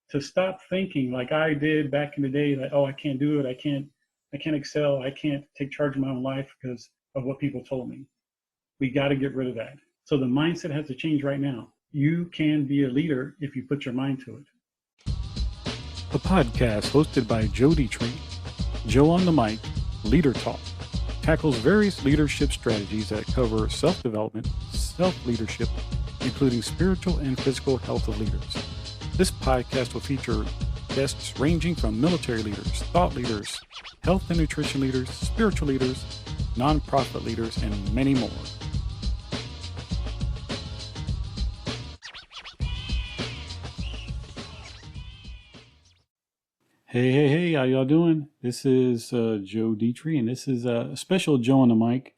to stop thinking like I did back in the day, like, oh, I can't do it. I can't excel. I can't take charge of my own life because of what people told me. We got to get rid of that. So the mindset has to change right now. You can be a leader if you put your mind to it. A podcast hosted by Joe Detre, Joe on the Mic, Leader Talk, tackles various leadership strategies that cover self-development, self-leadership, including spiritual and physical health of leaders. This podcast will feature guests ranging from military leaders, thought leaders, health and nutrition leaders, spiritual leaders, nonprofit leaders, and many more. Hey, how y'all doing? This is Joe Detre, and this is a special Joe on the Mic,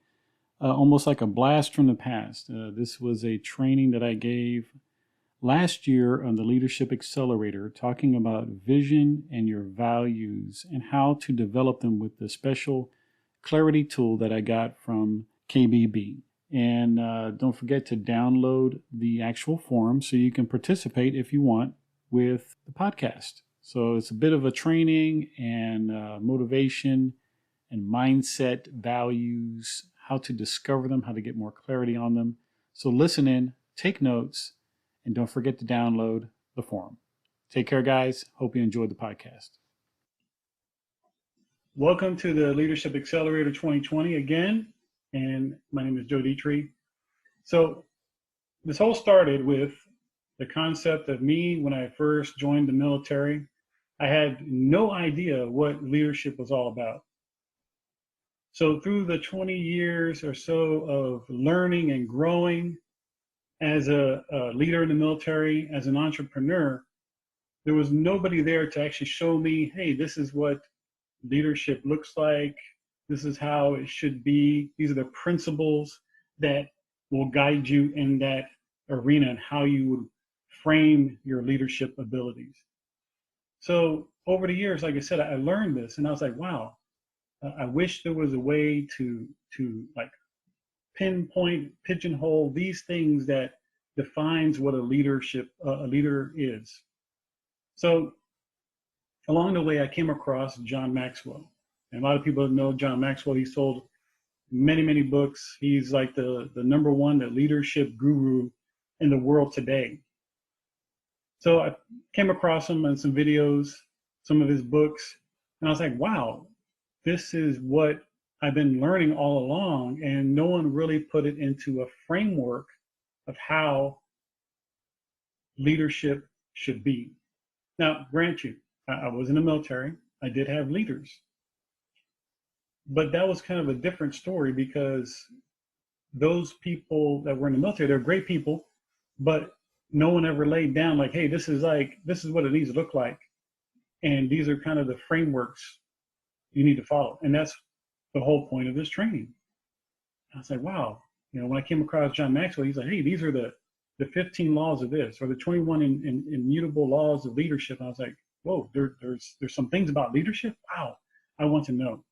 almost like a blast from the past. This was a training that I gave last year on the Leadership Accelerator, talking about vision and your values and how to develop them with the special clarity tool that I got from KBB. And don't forget to download the actual form so you can participate if you want with the podcast. So it's a bit of a training and motivation and mindset values, how to discover them, how to get more clarity on them. So listen in, take notes, and don't forget to download the forum. Take care, guys. Hope you enjoyed the podcast. Welcome to the Leadership Accelerator 2020 again. And my name is Joe Detre. So this whole started with the concept of me when I first joined the military. I had no idea what leadership was all about. So through the 20 years or so of learning and growing as a leader in the military, as an entrepreneur, there was nobody there to actually show me, hey, this is what leadership looks like. This is how it should be. These are the principles that will guide you in that arena and how you would frame your leadership abilities. So over the years, like I said, I learned this and I was like, wow, I wish there was a way to like pinpoint, pigeonhole these things that defines what a leader is. So along the way, I came across John Maxwell. And a lot of people know John Maxwell. He sold many, many books. He's like the number one, the leadership guru in the world today. So I came across him in some videos, some of his books, and I was like, wow, this is what I've been learning all along, and no one really put it into a framework of how leadership should be. Now, grant you, I was in the military. I did have leaders. But that was kind of a different story because those people that were in the military, they're great people, but no one ever laid down like, hey, this is what it needs to look like. And these are kind of the frameworks you need to follow. And that's the whole point of this training. I was like, wow, when I came across John Maxwell, he's like, hey, these are the 15 laws of this, or the 21 immutable laws of leadership. And I was like, whoa, there's some things about leadership. Wow, I want to know.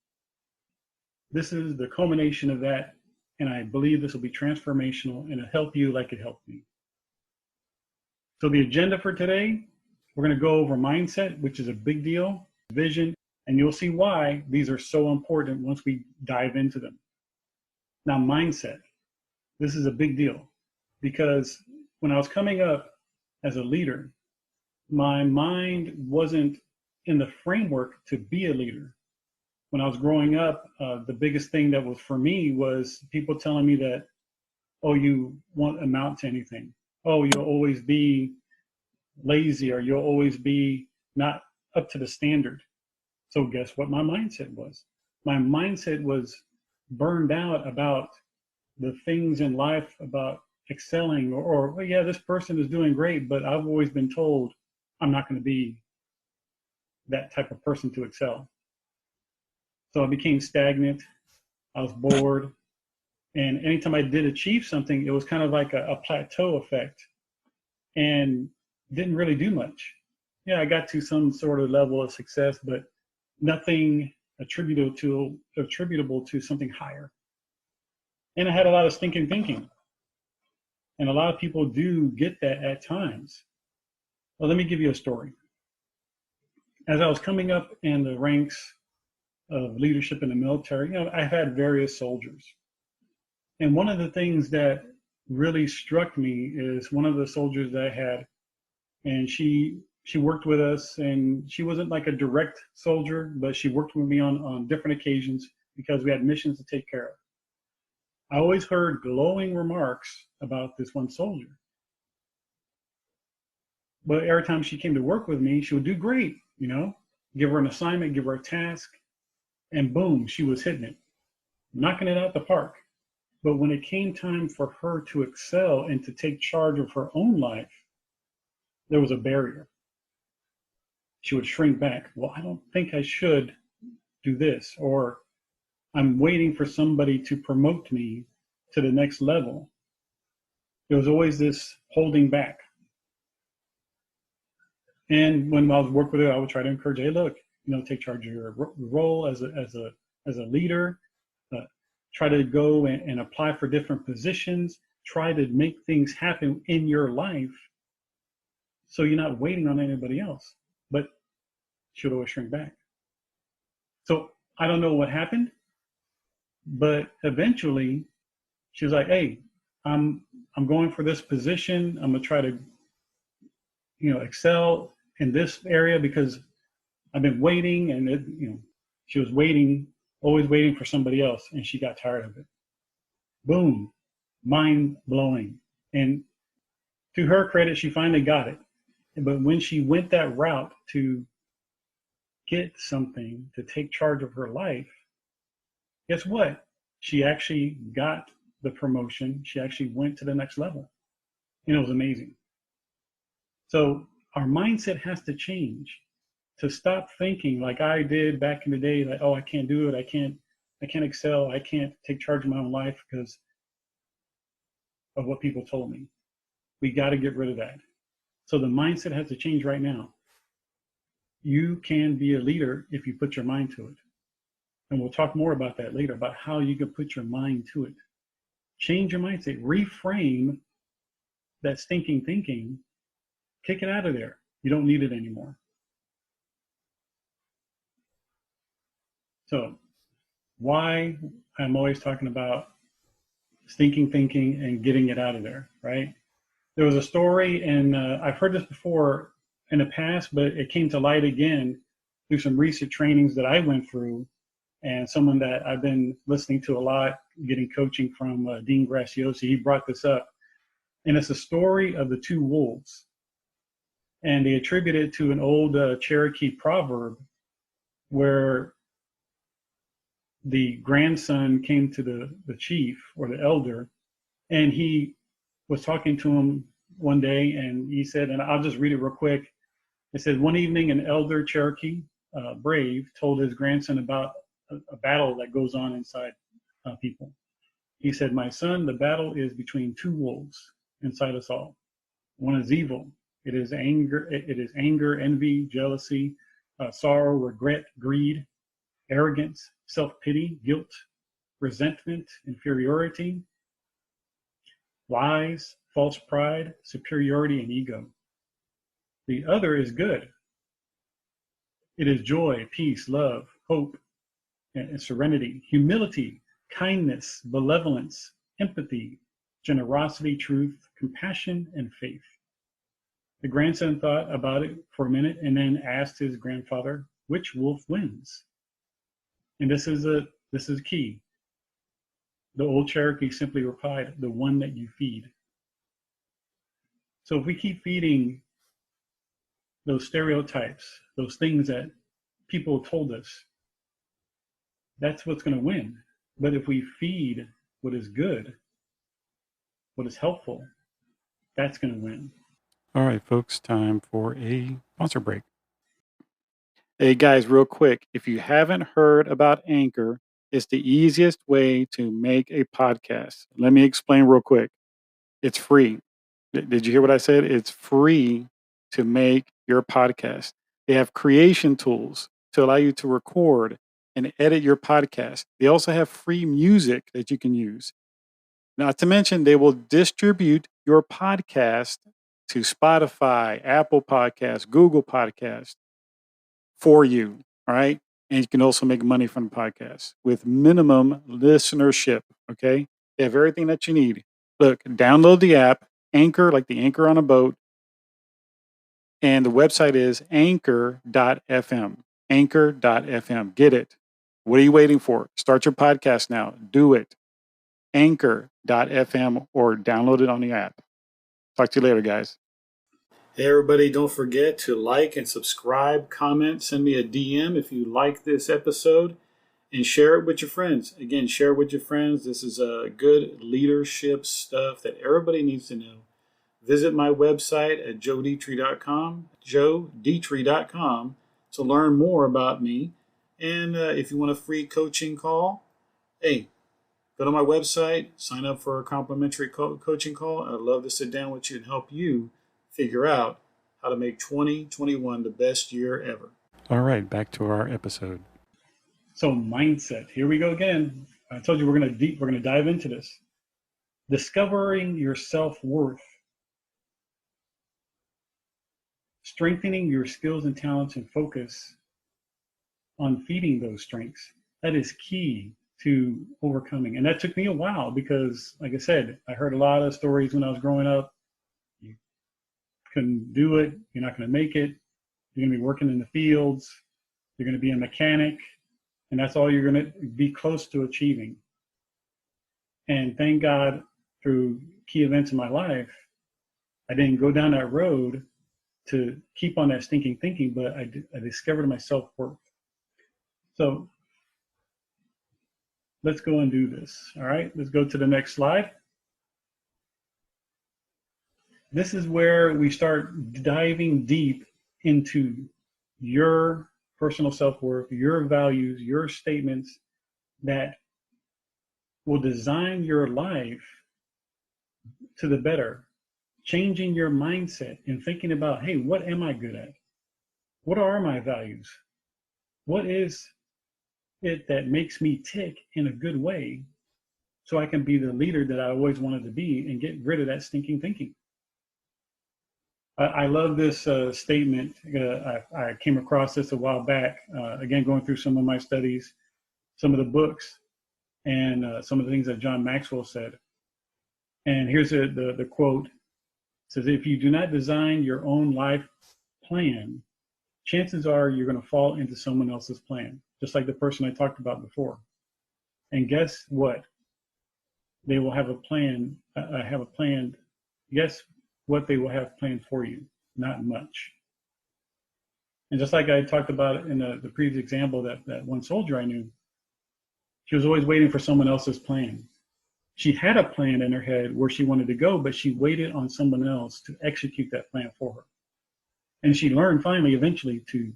This is the culmination of that. And I believe this will be transformational and it'll help you like it helped me. So the agenda for today, we're going to go over mindset, which is a big deal, vision, and you'll see why these are so important once we dive into them. Now, mindset, this is a big deal because when I was coming up as a leader, my mind wasn't in the framework to be a leader. When I was growing up, the biggest thing that was for me was people telling me that, oh, you won't amount to anything. Oh, you'll always be lazy or you'll always be not up to the standard. So guess what my mindset was? My mindset was burned out about the things in life about excelling or well, yeah, this person is doing great, but I've always been told I'm not going to be that type of person to excel. So I became stagnant. I was bored. And anytime I did achieve something, it was kind of like a plateau effect and didn't really do much. Yeah, I got to some sort of level of success, but nothing attributable to something higher. And I had a lot of stinking thinking. And a lot of people do get that at times. Well, let me give you a story. As I was coming up in the ranks of leadership in the military, I've had various soldiers. And one of the things that really struck me is one of the soldiers that I had, and she worked with us, and she wasn't like a direct soldier, but she worked with me on different occasions because we had missions to take care of. I always heard glowing remarks about this one soldier. But every time she came to work with me, she would do great, give her an assignment, give her a task, and boom, she was hitting it, knocking it out the park. But when it came time for her to excel and to take charge of her own life, there was a barrier. She would shrink back. Well, I don't think I should do this, or I'm waiting for somebody to promote me to the next level. There was always this holding back. And when I was working with her, I would try to encourage, hey, look, take charge of your role as a leader. Try to go and apply for different positions. Try to make things happen in your life so you're not waiting on anybody else. But she would always shrink back. So I don't know what happened, but eventually she was like, hey, I'm going for this position. I'm gonna try to excel in this area because I've been waiting, and she was waiting, always waiting for somebody else, and she got tired of it. Boom, mind blowing. And to her credit, she finally got it. But when she went that route to get something, to take charge of her life, guess what? She actually got the promotion. She actually went to the next level. And it was amazing. So our mindset has to change, to stop thinking like I did back in the day, like, oh, I can't do it. I can't excel. I can't take charge of my own life because of what people told me. We got to get rid of that. So the mindset has to change right now. You can be a leader if you put your mind to it. And we'll talk more about that later, about how you can put your mind to it. Change your mindset, reframe that stinking thinking, kick it out of there. You don't need it anymore. So why I'm always talking about stinking thinking and getting it out of there, right? There was a story, and I've heard this before in the past, but it came to light again through some recent trainings that I went through, and someone that I've been listening to a lot, getting coaching from Dean Graciosi. He brought this up, and it's a story of the two wolves, and they attribute it to an old Cherokee proverb where the grandson came to the chief or the elder, and he was talking to him one day, and he said, and I'll just read it real quick. It said, one evening, an elder Cherokee brave told his grandson about a battle that goes on inside people. He said, my son, the battle is between two wolves inside us all. One is evil. It is anger, envy, jealousy, sorrow, regret, greed, arrogance, self-pity, guilt, resentment, inferiority, lies, false pride, superiority, and ego. The other is good. It is joy, peace, love, hope, and serenity, humility, kindness, benevolence, empathy, generosity, truth, compassion, and faith. The grandson thought about it for a minute and then asked his grandfather, which wolf wins? And this is key. The old Cherokee simply replied, the one that you feed. So if we keep feeding those stereotypes, those things that people told us, that's what's going to win. But if we feed what is good, what is helpful, that's going to win. All right, folks, time for a sponsor break. Hey, guys, real quick, if you haven't heard about Anchor, it's the easiest way to make a podcast. Let me explain real quick. It's free. Did you hear what I said? It's free to make your podcast. They have creation tools to allow you to record and edit your podcast. They also have free music that you can use. Not to mention, they will distribute your podcast to Spotify, Apple Podcasts, Google Podcasts. for you. All right. And you can also make money from the podcast with minimum listenership. Okay. They have everything that you need. Look, download the app, Anchor, like the anchor on a boat. And the website is anchor.fm. Anchor.fm. Get it. What are you waiting for? Start your podcast now. Do it. Anchor.fm or download it on the app. Talk to you later, guys. Hey, everybody, don't forget to like and subscribe, comment, send me a DM if you like this episode, and share it with your friends. Again, share it with your friends. This is good leadership stuff that everybody needs to know. Visit my website at joedetre.com, joedetre.com, to learn more about me. And if you want a free coaching call, hey, go to my website, sign up for a complimentary coaching call. I'd love to sit down with you and help you figure out how to make 2021 the best year ever. All right, back to our episode. So mindset. Here we go again. I told you we're gonna dive into this. Discovering your self-worth. Strengthening your skills and talents and focus on feeding those strengths. That is key to overcoming. And that took me a while because, like I said, I heard a lot of stories when I was growing up. You couldn't do it. You're not going to make it. You're going to be working in the fields. You're going to be a mechanic. And that's all you're going to be close to achieving. And thank God, through key events in my life, I didn't go down that road to keep on that stinking thinking, but I discovered my self-worth. So let's go and do this. All right, let's go to the next slide. This is where we start diving deep into your personal self-worth, your values, your statements that will design your life to the better, changing your mindset and thinking about, hey, what am I good at? What are my values? What is it that makes me tick in a good way so I can be the leader that I always wanted to be and get rid of that stinking thinking? I love this statement. I came across this a while back, again, going through some of my studies, some of the books, and some of the things that John Maxwell said. And here's the quote. It says, if you do not design your own life plan, chances are you're going to fall into someone else's plan, just like the person I talked about before. And guess what? They will have a plan. Guess what they will have planned for you? Not much. And just like I talked about in the previous example, that one soldier I knew, she was always waiting for someone else's plan. She had a plan in her head where she wanted to go, but she waited on someone else to execute that plan for her. And she learned finally, eventually, to,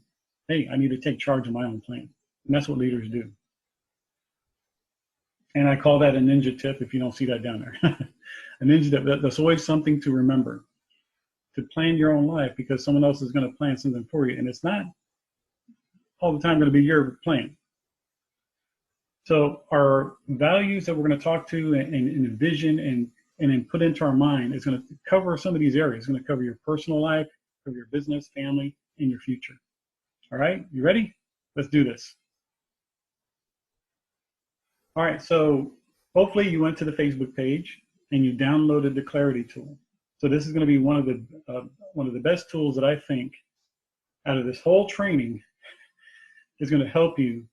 hey, I need to take charge of my own plan. And that's what leaders do. And I call that a ninja tip if you don't see that down there. A ninja tip, that's always something to remember, to plan your own life, because someone else is going to plan something for you. And it's not all the time going to be your plan. So our values that we're going to talk to and envision and then put into our mind is going to cover some of these areas. It's going to cover your personal life, cover your business, family, and your future. All right, you ready? Let's do this. All right, so hopefully you went to the Facebook page and you downloaded the Clarity tool. So this is going to be one of the best tools that I think out of this whole training is going to help you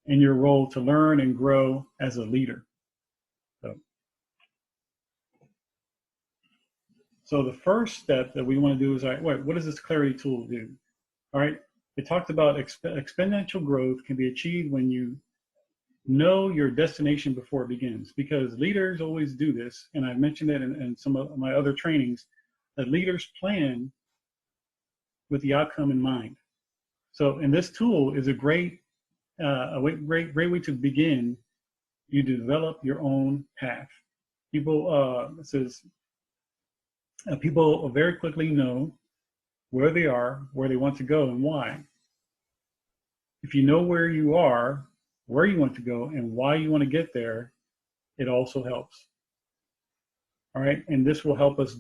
in your role to learn and grow as a leader. So the first step that we want to do is, all right, what does this Clarity tool do? All right, it talked about exponential growth can be achieved when you know your destination before it begins, because leaders always do this, and I've mentioned it in some of my other trainings, that leaders plan with the outcome in mind. So, and this tool is a great way to begin. You develop your own path. People very quickly know where they are, where they want to go, and why. If you know where you are, where you want to go, and why you want to get there, it also helps. All right, and this will help us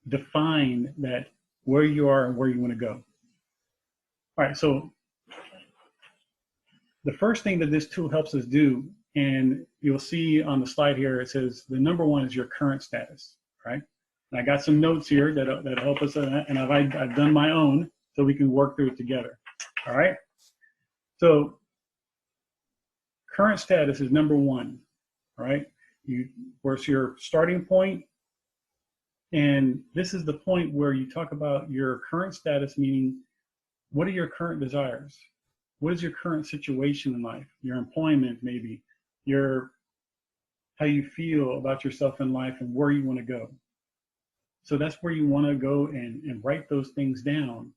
define that where you are and where you want to go. All right, so the first thing that this tool helps us do, and you'll see on the slide here, it says the number one is your current status, right? And I got some notes here that help us, and I've done my own so we can work through it together. All right. So current status is number one. All right. Where's your starting point? And this is the point where you talk about your current status, meaning what are your current desires? What is your current situation in life? Your employment, maybe, how you feel about yourself in life and where you want to go. So that's where you want to go and write those things down.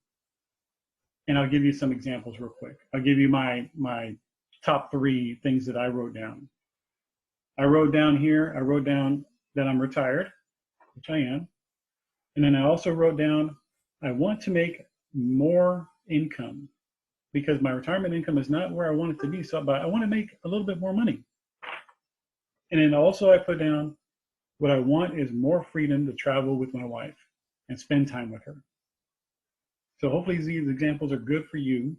And I'll give you some examples real quick. I'll give you my top 3 things that I wrote down. I wrote down that I'm retired, which I am. And then I also wrote down, I want to make more income because my retirement income is not where I want it to be. But I want to make a little bit more money. And then also I put down, what I want is more freedom to travel with my wife and spend time with her. So hopefully these examples are good for you.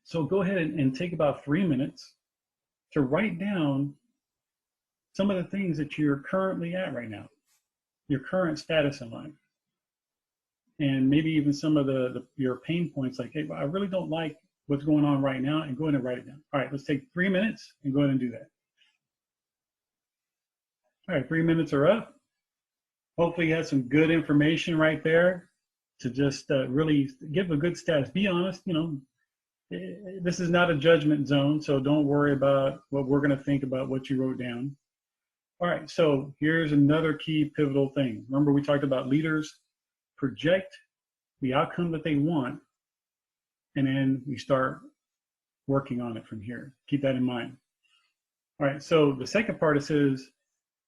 So go ahead and take about 3 minutes to write down some of the things that you're currently at right now, your current status in life. And maybe even some of your pain points, like, hey, I really don't like what's going on right now, and go ahead and write it down. All right, let's take 3 minutes and go ahead and do that. All right, 3 minutes are up. Hopefully you have some good information right there to just really give a good status. Be honest, this is not a judgment zone, so don't worry about what we're going to think about what you wrote down. All right, so here's another key pivotal thing. Remember, we talked about leaders project the outcome that they want, and then we start working on it from here. Keep that in mind. All right, so the second part, it says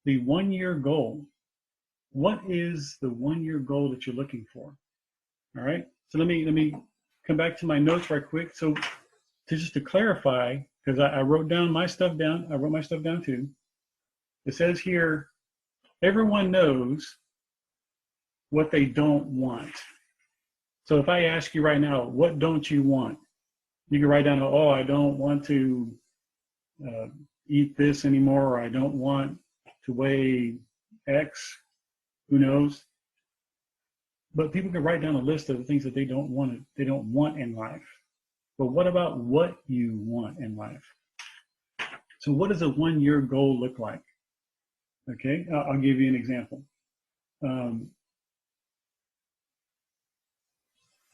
the 1-year goal. What is the 1-year goal that you're looking for? All right, so let me come back to my notes right quick. So just to clarify, because I wrote my stuff down too. It says here, everyone knows what they don't want. So if I ask you right now, what don't you want? You can write down, oh, I don't want to eat this anymore, or I don't want to weigh X, who knows? But people can write down a list of the things that they don't want in life. But what about what you want in life? So what does a 1-year goal look like? Okay, I'll give you an example.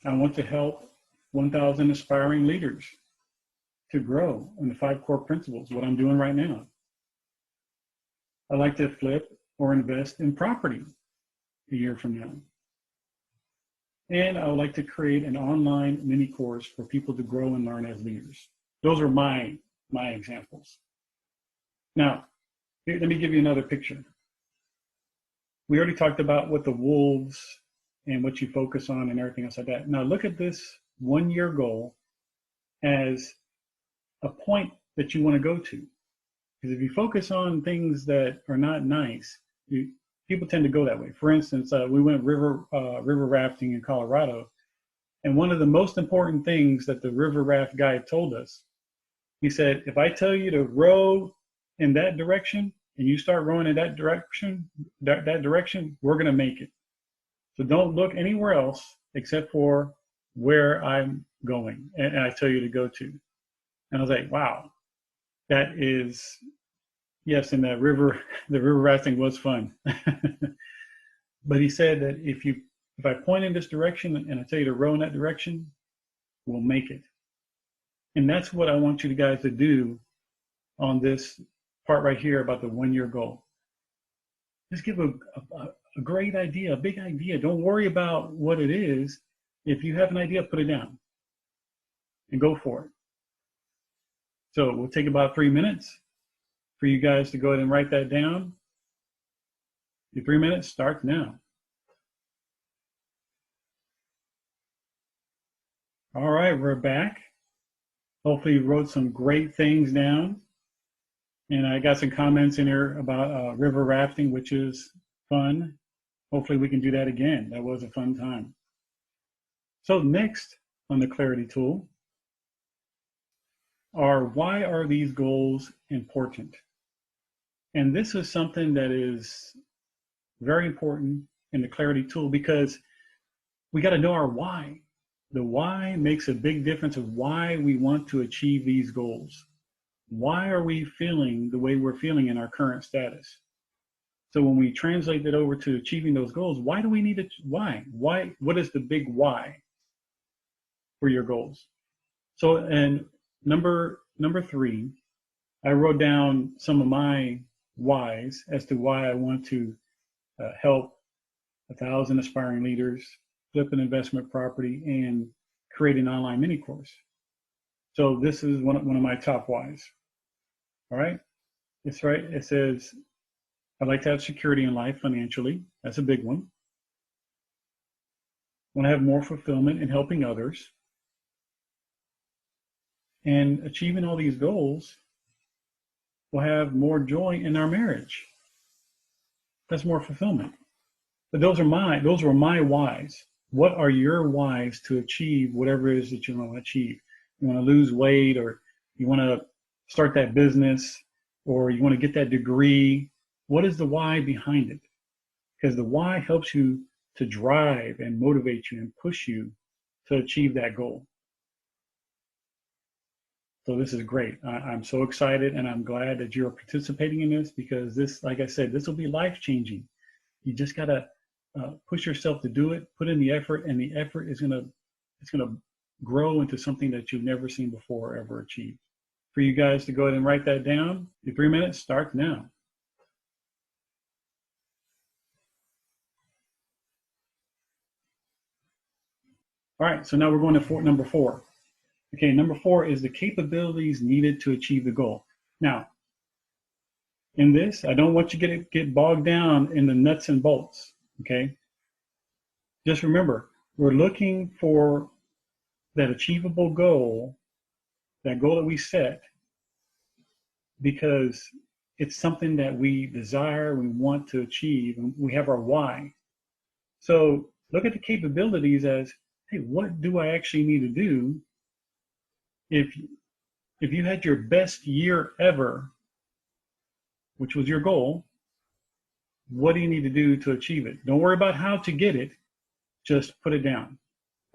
I want to help 1,000 aspiring leaders to grow in the 5 core principles, what I'm doing right now. I like to flip or invest in property a year from now. And I would like to create an online mini course for people to grow and learn as leaders. Those are my examples. Now, let me give you another picture. We already talked about what the wolves and what you focus on and everything else like that. Now look at this 1-year goal as a point that you want to go to. Because if you focus on things that are not nice, people tend to go that way. For instance, we went river rafting in Colorado, and one of the most important things that the river raft guide told us, he said, if I tell you to row in that direction and you start rowing in that direction, we're going to make it. So don't look anywhere else except for where I'm going and I tell you to go to. And I was like, wow, that is, yes, and the river rafting was fun. But he said that if I point in this direction and I tell you to row in that direction, we'll make it. And that's what I want you guys to do on this part right here about the 1-year goal. Just give a great idea, a big idea. Don't worry about what it is. If you have an idea, put it down and go for it. So we'll take about 3 minutes for you guys to go ahead and write that down. Your 3 minutes starts now. All right, we're back. Hopefully you wrote some great things down. And I got some comments in here about river rafting, which is fun. Hopefully we can do that again. That was a fun time. So next on the Clarity tool, are, why are these goals important? And this is something that is very important in the clarity tool, because we got to know our why. The why makes a big difference of why we want to achieve these goals. Why are we feeling the way we're feeling in our current status? So when we translate that over to achieving those goals, why do we need it? Why? What is the big why for your goals? So, and number 3, I wrote down some of my whys as to why I want to help 1,000 aspiring leaders flip an investment property and create an online mini course. So this is one of my top whys. All right. It's right. It says, I'd like to have security in life financially. That's a big one. I want to have more fulfillment in helping others. And achieving all these goals will have more joy in our marriage. That's more fulfillment. But those were my whys. What are your whys to achieve whatever it is that you want to achieve? You want to lose weight, or you want to start that business, or you want to get that degree. What is the why behind it? Because the why helps you to drive and motivate you and push you to achieve that goal. So this is great. I'm so excited, and I'm glad that you're participating in this, because this, like I said, this will be life-changing. You just got to push yourself to do it, put in the effort, and the effort is going to grow into something that you've never seen before or ever achieved. For you guys to go ahead and write that down, your 3 minutes start now. All right, so now we're going to number 4. Okay, number 4 is the capabilities needed to achieve the goal. Now, in this, I don't want you to get bogged down in the nuts and bolts, okay? Just remember, we're looking for that achievable goal, that goal that we set, because it's something that we desire, we want to achieve, and we have our why. So look at the capabilities as, hey, what do I actually need to do? If you had your best year ever, which was your goal, what do you need to do to achieve it? Don't worry about how to get it, just put it down.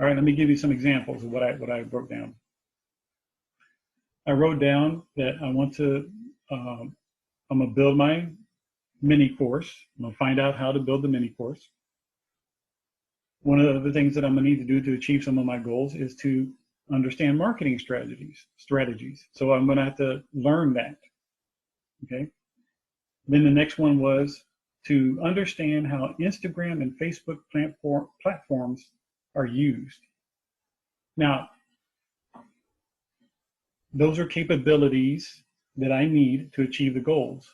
All right, let me give you some examples of what I wrote down. I wrote down that I want to, I'm gonna build my mini course. I'm gonna find out how to build the mini course. One of the things that I'm gonna need to do to achieve some of my goals is to understand marketing strategies. So I'm gonna have to learn that, okay? Then the next one was to understand how Instagram and Facebook platforms are used. Now, those are capabilities that I need to achieve the goals.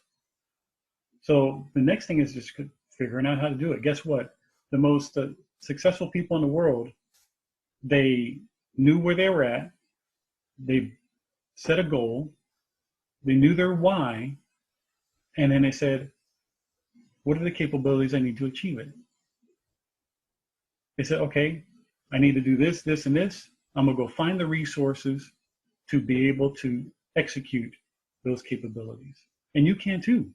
So the next thing is just figuring out how to do it. Guess what? The most successful people in the world, they knew where they were at, they set a goal, they knew their why, and then they said, what are the capabilities I need to achieve it? They said, okay, I need to do this, this, and this. I'm gonna go find the resources to be able to execute those capabilities. And you can too.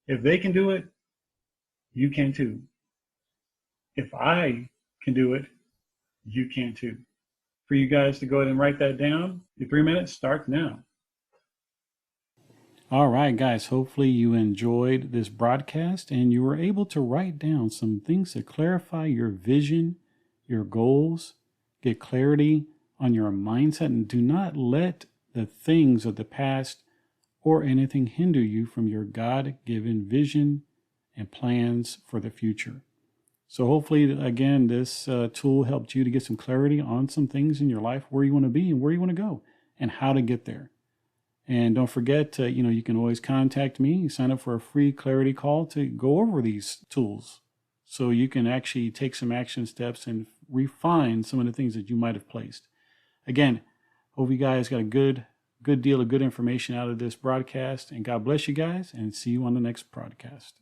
If they can do it, you can too. If I can do it, you can too. For you guys to go ahead and write that down, your 3 minutes start now. All right, guys, hopefully you enjoyed this broadcast and you were able to write down some things to clarify your vision, your goals, get clarity on your mindset, and do not let the things of the past or anything hinder you from your God-given vision and plans for the future. So hopefully, again, this tool helped you to get some clarity on some things in your life, where you want to be and where you want to go and how to get there. And don't forget, you can always contact me, sign up for a free clarity call to go over these tools so you can actually take some action steps and refine some of the things that you might have placed. Again, hope you guys got a good deal of good information out of this broadcast, and God bless you guys, and see you on the next broadcast.